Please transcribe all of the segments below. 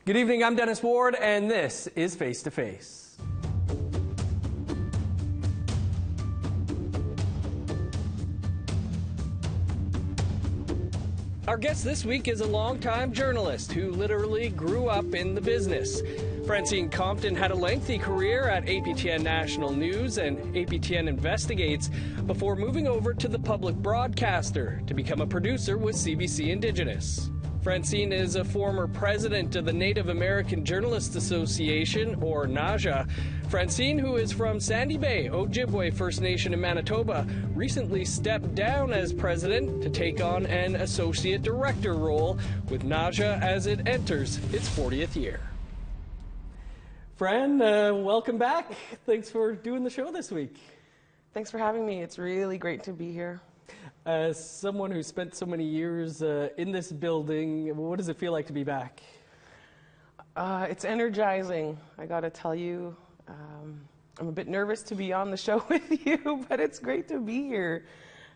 Good evening, I'm Dennis Ward, and this is Face to Face. Our guest this week is a longtime journalist who literally grew up in the business. Francine Compton had a lengthy career at APTN National News and APTN Investigates before moving over to the public broadcaster to become a producer with CBC Indigenous. Francine is a former president of the Native American Journalists Association, or NAJA. Francine, who is from Sandy Bay, Ojibwe First Nation in Manitoba, recently stepped down as president to take on an associate director role with NAJA as it enters its 40th year. Fran, welcome back. Thanks for doing the show this week. Thanks for having me. It's really great to be here. As someone who spent so many years in this building, what does it feel like to be back? It's energizing, I gotta tell you. I'm a bit nervous to be on the show with you, but it's great to be here.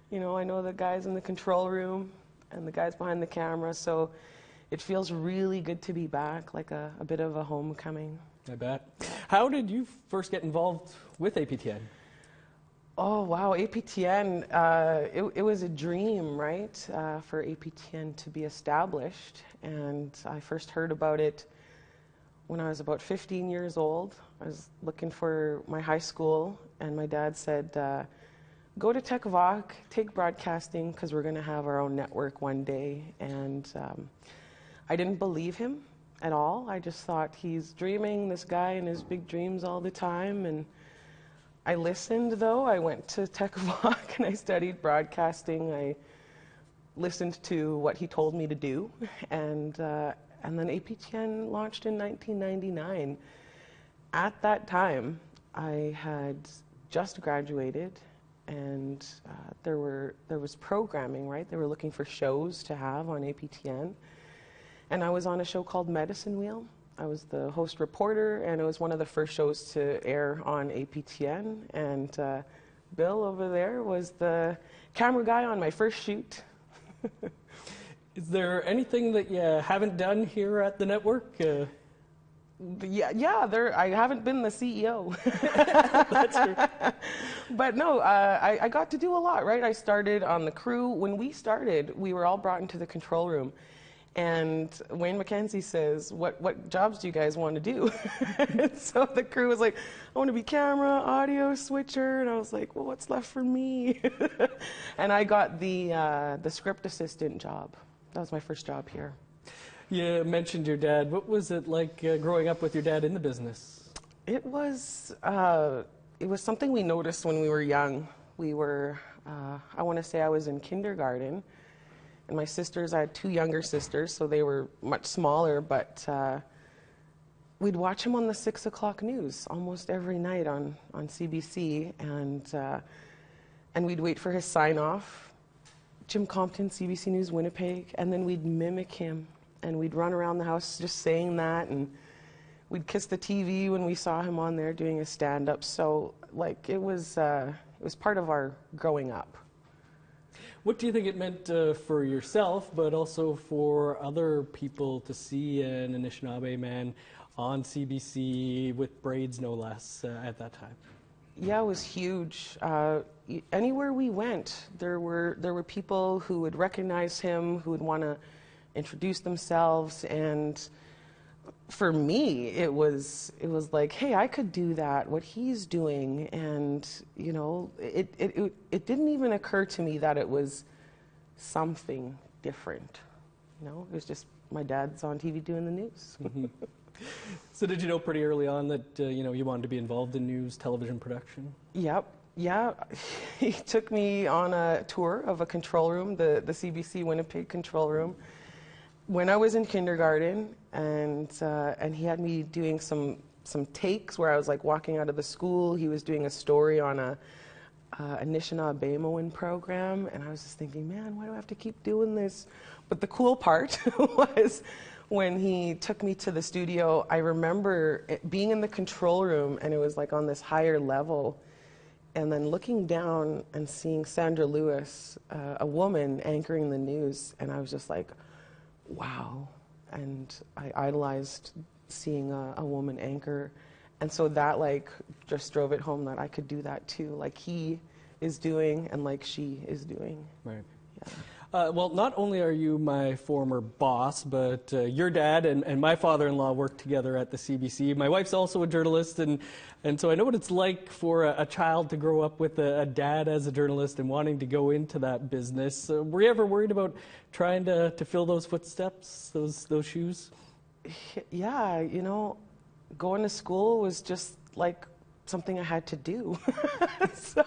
You know, I know the guys in the control room and the guys behind the camera, so it feels really good to be back, like a bit of a homecoming. I bet. How did you first get involved with APTN? Oh, wow, APTN, it was a dream, right, for APTN to be established. And I first heard about it when I was about 15 years old. I was looking for my high school, and my dad said, go to Tech Voc, take broadcasting, because we're going to have our own network one day. And I didn't believe him at all. I just thought, he's dreaming, this guy and his big dreams all the time. And I listened, though. I went to Tech Voc and I studied broadcasting. I listened to what he told me to do, and then APTN launched in 1999. At that time, I had just graduated, and there was programming, right? They were looking for shows to have on APTN, and I was on a show called Medicine Wheel. I was the host reporter, and it was one of the first shows to air on APTN. And Bill over there was the camera guy on my first shoot. Is there anything that you haven't done here at the network? Yeah. I haven't been the CEO. That's true. But no, I got to do a lot, right? I started on the crew. When we started, we were all brought into the control room. And Wayne McKenzie says, what jobs do you guys want to do? So the crew was like, I want to be camera, audio switcher. And I was like, well, what's left for me? And I got the script assistant job. That was my first job here. You mentioned your dad. What was it like growing up with your dad in the business? It was something we noticed when we were young. We were, I want to say I was in kindergarten. And my sisters, I had two younger sisters, so they were much smaller, but we'd watch him on the 6 o'clock news almost every night on CBC, and we'd wait for his sign-off, Jim Compton, CBC News Winnipeg, and then we'd mimic him, and we'd run around the house just saying that, and we'd kiss the TV when we saw him on there doing a stand-up. So, like, it was part of our growing up. What do you think it meant for yourself, but also for other people to see an Anishinaabe man on CBC with braids, no less, at that time? Yeah, it was huge. Anywhere we went, there were people who would recognize him, who would want to introduce themselves, and for me, it was like, hey, I could do that, what he's doing, and you know, it didn't even occur to me that it was something different. You know, it was just my dad's on TV doing the news. Mm-hmm. So did you know pretty early on that you wanted to be involved in news, television production? Yep. Yeah, he took me on a tour of a control room, the CBC Winnipeg control room, when I was in kindergarten, and he had me doing some takes where I was like walking out of the school. He was doing a story on a Anishinaabe program, and I was just thinking, man, why do I have to keep doing this? But the cool part was when he took me to the studio, I remember being in the control room, and it was like on this higher level, and then looking down and seeing Sandra Lewis, a woman anchoring the news, and I was just like, wow. and I idolized seeing a woman anchor. And so that like just drove it home that I could do that too, like he is doing and like she is doing. Right. Yeah. Well, not only are you my former boss, but your dad and my father-in-law worked together at the CBC. My wife's also a journalist, and so I know what it's like for a child to grow up with a dad as a journalist and wanting to go into that business. Were you ever worried about trying to fill those footsteps, those shoes? Yeah, you know, going to school was just like something I had to do. So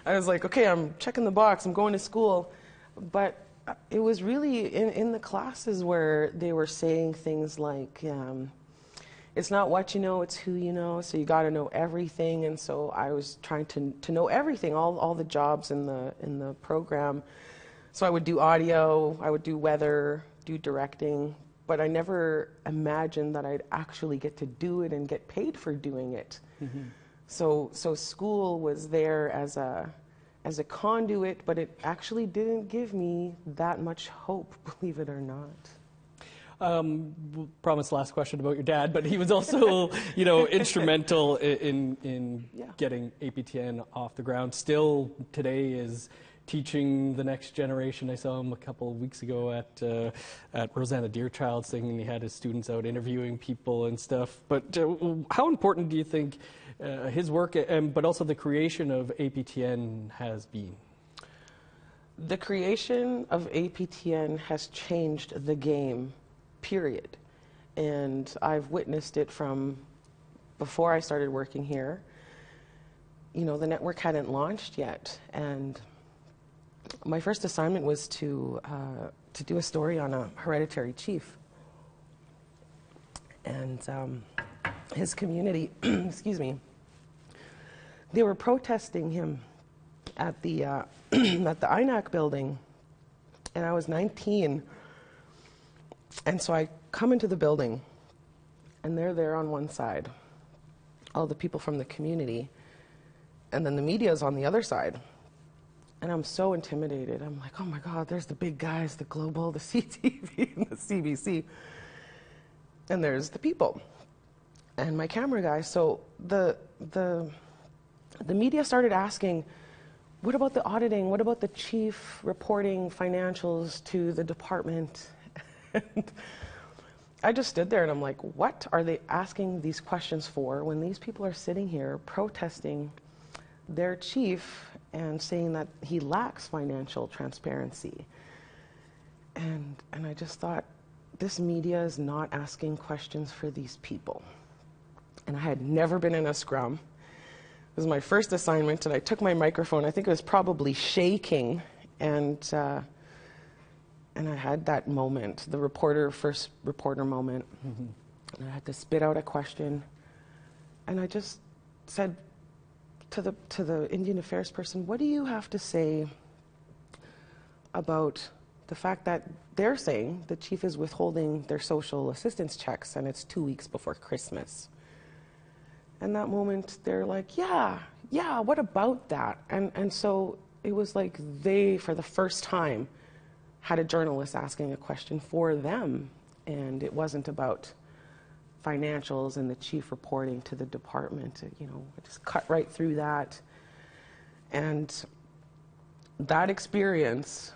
I was like, okay, I'm checking the box, I'm going to school. But it was really in the classes where they were saying things like, it's not what you know, it's who you know, so you got to know everything. And so I was trying to know everything, all the jobs in the program. So I would do audio, I would do weather, do directing, but I never imagined that I'd actually get to do it and get paid for doing it. Mm-hmm. So school was there as a conduit, but it actually didn't give me that much hope, believe it or not. Promise last question about your dad, but he was also, you know, instrumental in getting APTN off the ground. Still today is teaching the next generation. I saw him a couple of weeks ago at Rosanna Deerchild's thing, and he had his students out interviewing people and stuff. But how important do you think his work, but also the creation of APTN has been? The creation of APTN has changed the game, period. And I've witnessed it from before I started working here. You know, the network hadn't launched yet, and my first assignment was to do a story on a hereditary chief. And his community, excuse me, they were protesting him at the at the INAC building, and I was 19. And so I come into the building, and they're there on one side, all the people from the community, and then the media's on the other side. And I'm so intimidated. I'm like, oh my God, there's the big guys, the Global, the CTV, and the CBC. And there's the people and my camera guy. So the media started asking, what about the auditing? What about the chief reporting financials to the department? And I just stood there and I'm like, what are they asking these questions for when these people are sitting here protesting their chief and saying that he lacks financial transparency? And I just thought, this media is not asking questions for these people. And I had never been in a scrum. It was my first assignment, and I took my microphone. I think it was probably shaking, and I had that moment, the first reporter moment. Mm-hmm. And I had to spit out a question, and I just said to the Indian Affairs person, what do you have to say about the fact that they're saying the chief is withholding their social assistance checks and it's 2 weeks before Christmas? And that moment, they're like, yeah, what about that? And so it was like they, for the first time, had a journalist asking a question for them. And it wasn't about financials and the chief reporting to the department. You know, I just cut right through that. And that experience,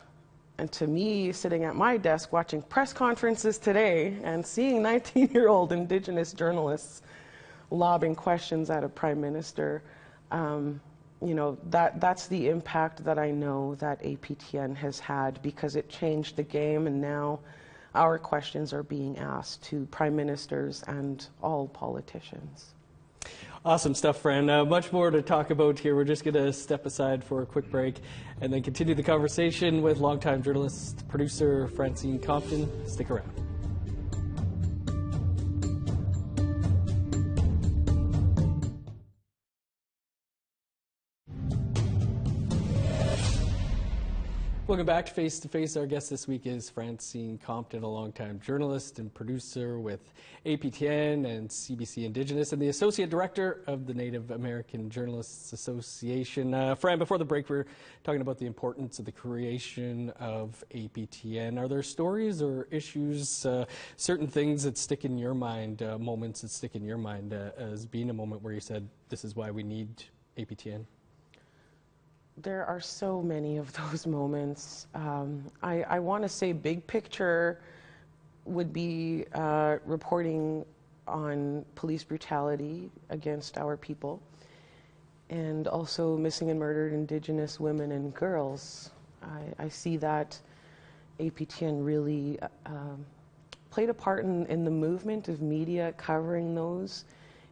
and to me, sitting at my desk watching press conferences today and seeing 19-year-old Indigenous journalists lobbing questions at a prime minister, you know, that's the impact that I know that APTN has had, because it changed the game, and now our questions are being asked to prime ministers and all politicians. Awesome stuff, Fran. Much more to talk about here. We're just going to step aside for a quick break and then continue the conversation with longtime journalist, producer Francine Compton. Stick around. Welcome back to Face to Face. Our guest this week is Francine Compton, a longtime journalist and producer with APTN and CBC Indigenous, and the Associate Director of the Native American Journalists Association. Fran, before the break, we were talking about the importance of the creation of APTN. Are there stories or issues, certain things that stick in your mind, moments that stick in your mind as being a moment where you said, this is why we need APTN? There are so many of those moments. I want to say big picture would be reporting on police brutality against our people, and also missing and murdered Indigenous women and girls. I see that APTN really played a part in the movement of media covering those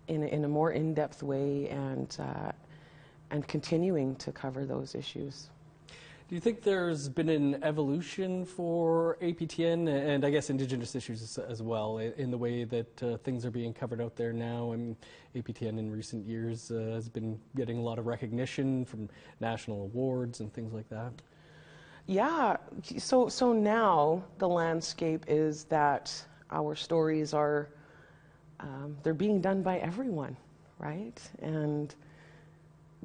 in a more in-depth way, and continuing to cover those issues. Do you think there's been an evolution for APTN and I guess Indigenous issues as well in the way that things are being covered out there now? I mean, APTN in recent years has been getting a lot of recognition from national awards and things like that. Yeah, so now the landscape is that our stories are, they're being done by everyone, right? And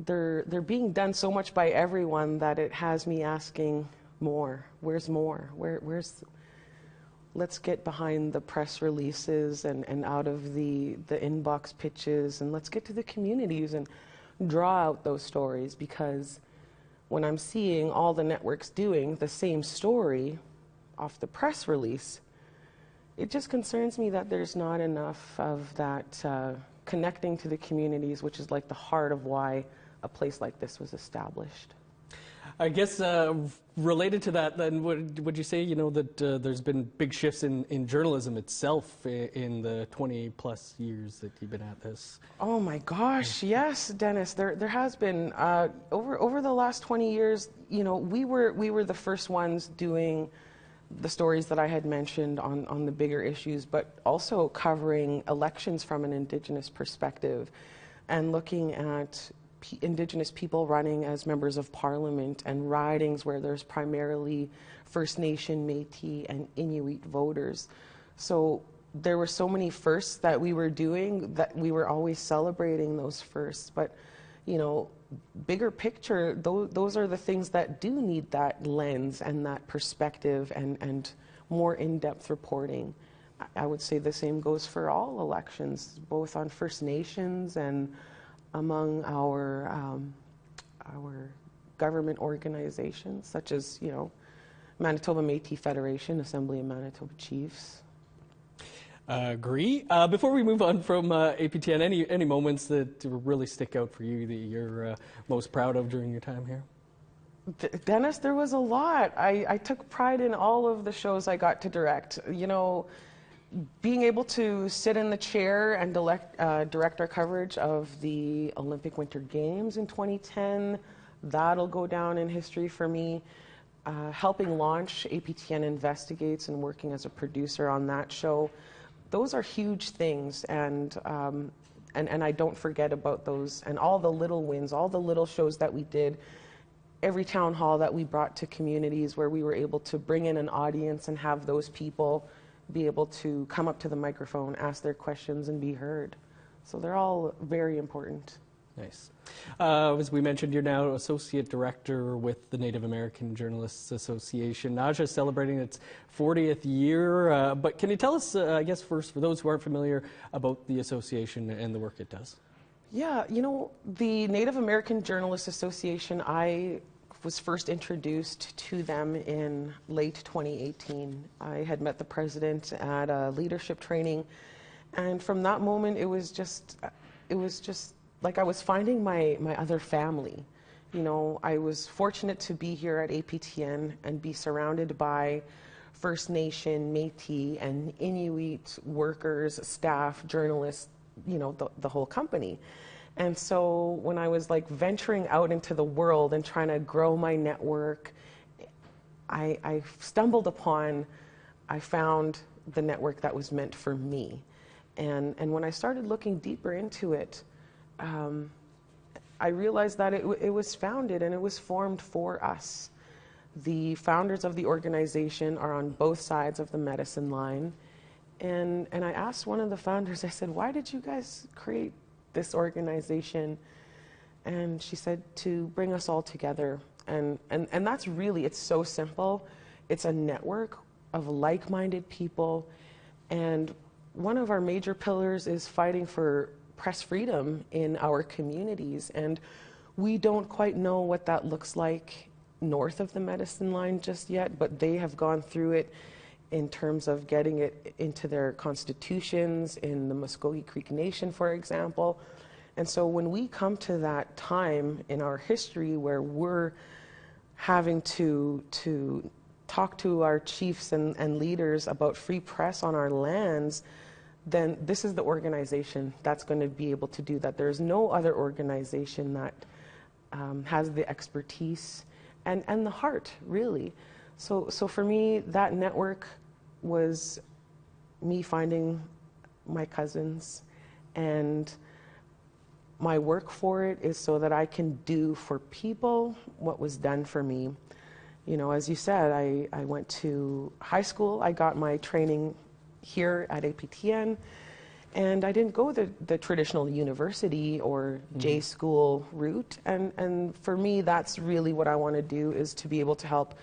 they're being done so much by everyone that it has me asking more. Where's more? Where's? Let's get behind the press releases and out of the inbox pitches, and let's get to the communities and draw out those stories, because when I'm seeing all the networks doing the same story off the press release, it just concerns me that there's not enough of that connecting to the communities, which is like the heart of why a place like this was established. I guess related to that, then, would you say, that there's been big shifts in journalism itself in the 20-plus years that you've been at this? Oh my gosh, yes, Dennis. There has been over the last 20 years. We were the first ones doing the stories that I had mentioned on the bigger issues, but also covering elections from an Indigenous perspective, and looking at Indigenous people running as members of Parliament, and ridings where there's primarily First Nation, Métis, and Inuit voters. So there were so many firsts that we were doing that we were always celebrating those firsts. But, bigger picture, those are the things that do need that lens and that perspective and more in-depth reporting. I would say the same goes for all elections, both on First Nations and among our government organizations, such as, Manitoba Métis Federation, Assembly of Manitoba Chiefs. Agree. Before we move on from APTN, any moments that really stick out for you that you're most proud of during your time here? Dennis, there was a lot. I took pride in all of the shows I got to direct. Being able to sit in the chair and direct our coverage of the Olympic Winter Games in 2010, that'll go down in history for me. Helping launch APTN Investigates and working as a producer on that show, those are huge things, and I don't forget about those, and all the little wins, all the little shows that we did, every town hall that we brought to communities where we were able to bring in an audience and have those people be able to come up to the microphone, ask their questions, and be heard. So they're all very important. Nice. As we mentioned, you're now Associate Director with the Native American Journalists Association. NAJA is celebrating its 40th year, but can you tell us, I guess first, for those who aren't familiar, about the association and the work it does? Yeah, the Native American Journalists Association, I was first introduced to them in late 2018. I had met the president at a leadership training, and from that moment it was just like I was finding my other family. I was fortunate to be here at APTN and be surrounded by First Nation, Métis, and Inuit workers, staff, journalists, the whole company. And so when I was venturing out into the world and trying to grow my network, I found the network that was meant for me. And when I started looking deeper into it, I realized that it was founded and it was formed for us. The founders of the organization are on both sides of the medicine line. And I asked one of the founders, I said, why did you guys create this organization? And she said, to bring us all together. And that's really, it's so simple. It's a network of like-minded people. And one of our major pillars is fighting for press freedom in our communities. And we don't quite know what that looks like north of the medicine line just yet, but they have gone through it in terms of getting it into their constitutions in the Muskogee Creek Nation, for example. And so when we come to that time in our history where we're having to talk to our chiefs and leaders about free press on our lands, then this is the organization that's going to be able to do that. There's no other organization that has the expertise and the heart, really. So for me, that network was me finding my cousins, and my work for it is so that I can do for people what was done for me. You know, as you said, I went to high school. I got my training here at APTN, and I didn't go the traditional university or J school route. And for me, that's really what I want to do, is to be able to help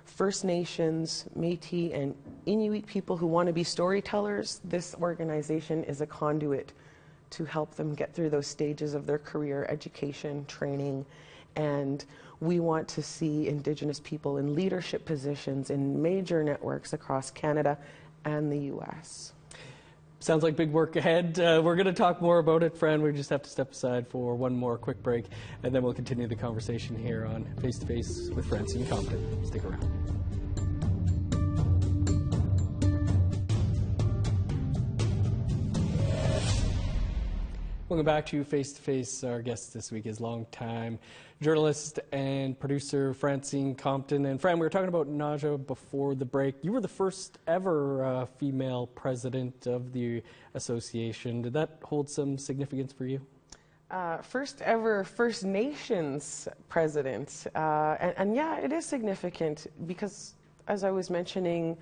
First Nations, Métis, and Inuit people who want to be storytellers. This organization is a conduit to help them get through those stages of their career, education, training, and we want to see Indigenous people in leadership positions in major networks across Canada and the U.S. Sounds like big work ahead. We're going to talk more about it, Fran. We just have to step aside for one more quick break, and then we'll continue the conversation here on Face to Face with Francine Compton. Stick around. Welcome back to Face to Face. Our guest this week is longtime journalist and producer Francine Compton. And Fran, we were talking about NAJA before the break. You were the first ever female president of the association. Did that hold some significance for you? First ever First Nations president. And yeah, it is significant because, as I was mentioning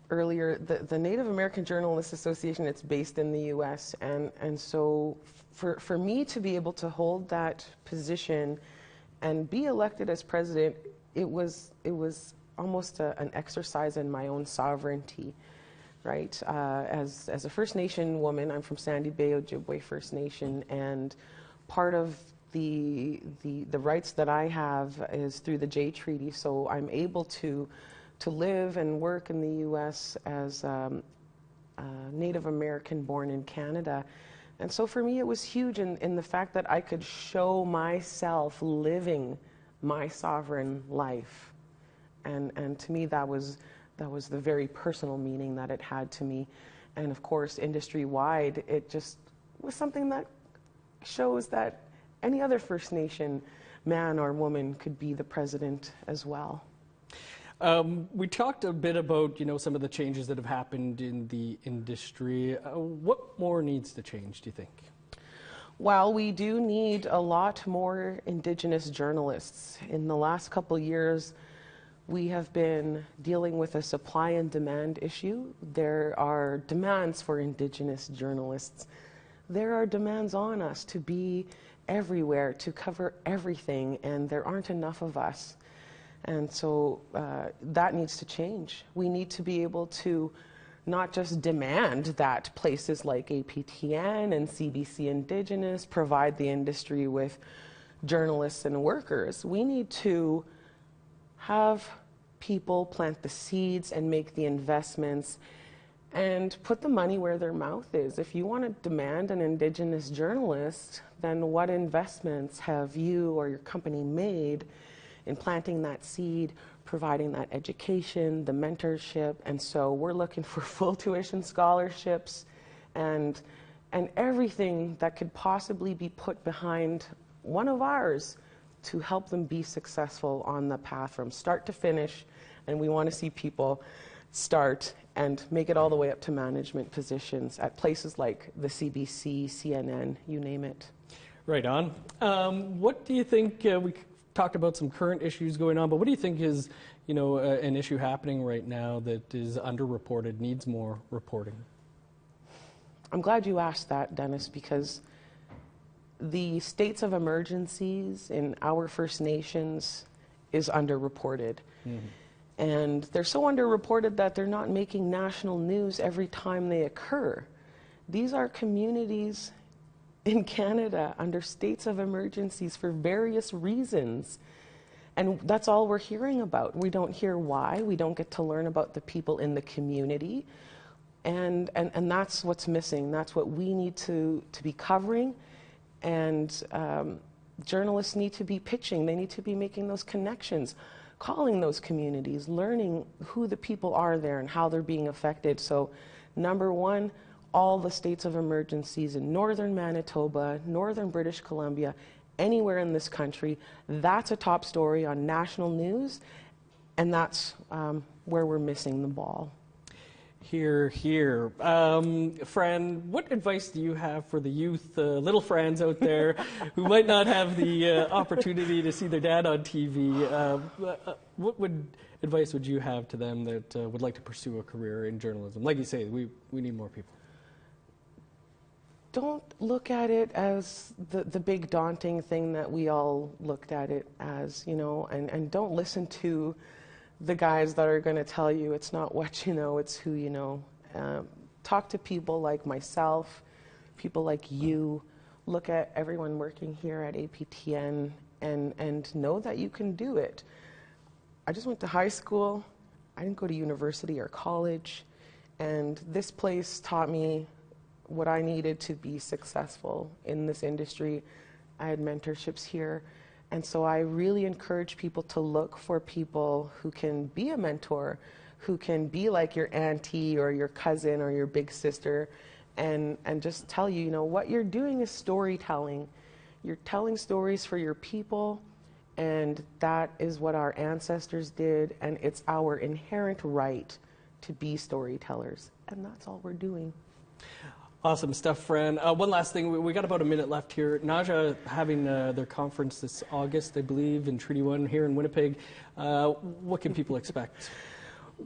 earlier, the Native American Journalists Association, it's based in the U.S. And so for me to be able to hold that position and be elected as president, it was almost an exercise in my own sovereignty, right? As a First Nation woman, I'm from Sandy Bay, Ojibwe First Nation, and part of the rights that I have is through the Jay Treaty, so I'm able to live and work in the U.S. as a Native American born in Canada. And so for me, it was huge in the fact that I could show myself living my sovereign life. And to me, that was the very personal meaning that it had to me. And of course, industry-wide, it just was something that shows that any other First Nation man or woman could be the president as well. We talked a bit about, some of the changes that have happened in the industry. What more needs to change, do you think? Well, we do need a lot more Indigenous journalists. In the last couple years, we have been dealing with a supply and demand issue. There are demands for Indigenous journalists. There are demands on us to be everywhere, to cover everything, and there aren't enough of us. And so that needs to change. We need to be able to not just demand that places like APTN and CBC Indigenous provide the industry with journalists and workers. We need to have people plant the seeds and make the investments and put the money where their mouth is. If you want to demand an Indigenous journalist, then what investments have you or your company made in planting that seed, providing that education, the mentorship? And so we're looking for full tuition scholarships and everything that could possibly be put behind one of ours to help them be successful on the path from start to finish. And we want to see people start and make it all the way up to management positions at places like the CBC, CNN, you name it. Right on. What do you think, we talked about some current issues going on, but what do you think is, an issue happening right now that is underreported, needs more reporting? I'm glad you asked that, Dennis, because the states of emergencies in our First Nations is underreported. Mm-hmm. And they're so underreported that they're not making national news every time they occur. These are communities in Canada under states of emergencies for various reasons. And that's all we're hearing about. We don't hear why. We don't get to learn about the people in the community. And that's what's missing. That's what we need to be covering. And journalists need to be pitching. They need to be making those connections, calling those communities, learning who the people are there and how they're being affected. So, number one, all the states of emergencies in northern Manitoba, northern British Columbia, anywhere in this country, that's a top story on national news, and that's where we're missing the ball. Hear, hear. Fran, what advice do you have for the youth, little Frans out there who might not have the opportunity to see their dad on TV? What advice would you have to them that would like to pursue a career in journalism? Like you say, we need more people. Don't look at it as the big daunting thing that we all looked at it as, and don't listen to the guys that are going to tell you it's not what you know, it's who you know. Talk to people like myself, people like you. Look at everyone working here at APTN and know that you can do it. I just went to high school. I didn't go to university or college. And this place taught me what I needed to be successful in this industry. I had mentorships here. And so I really encourage people to look for people who can be a mentor, who can be like your auntie or your cousin or your big sister, and just tell you, what you're doing is storytelling. You're telling stories for your people, and that is what our ancestors did, and it's our inherent right to be storytellers, and that's all we're doing. Awesome stuff, Fran. One last thing. We got about a minute left here. NAJA having their conference this August, I believe, in Treaty 1 here in Winnipeg. What can people expect?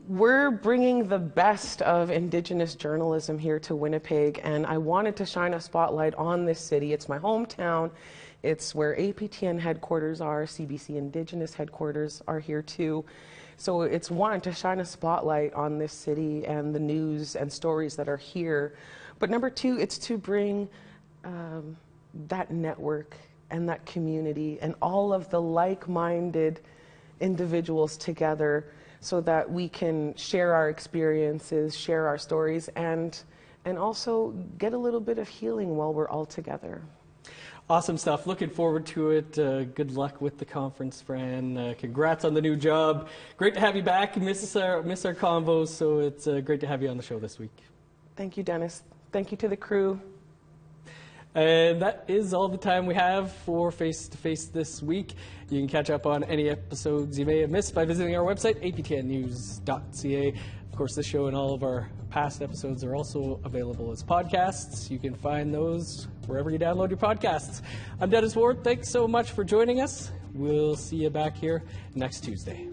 We're bringing the best of Indigenous journalism here to Winnipeg, and I wanted to shine a spotlight on this city. It's my hometown. It's where APTN headquarters are. CBC Indigenous headquarters are here too. So it's one, to shine a spotlight on this city and the news and stories that are here. But number two, it's to bring that network and that community and all of the like-minded individuals together so that we can share our experiences, share our stories, and also get a little bit of healing while we're all together. Awesome stuff. Looking forward to it. Good luck with the conference, Fran. Congrats on the new job. Great to have you back. Miss our convos, so it's great to have you on the show this week. Thank you, Dennis. Thank you to the crew. And that is all the time we have for Face to Face this week. You can catch up on any episodes you may have missed by visiting our website, aptnnews.ca. Of course, this show and all of our past episodes are also available as podcasts. You can find those wherever you download your podcasts. I'm Dennis Ward. Thanks so much for joining us. We'll see you back here next Tuesday.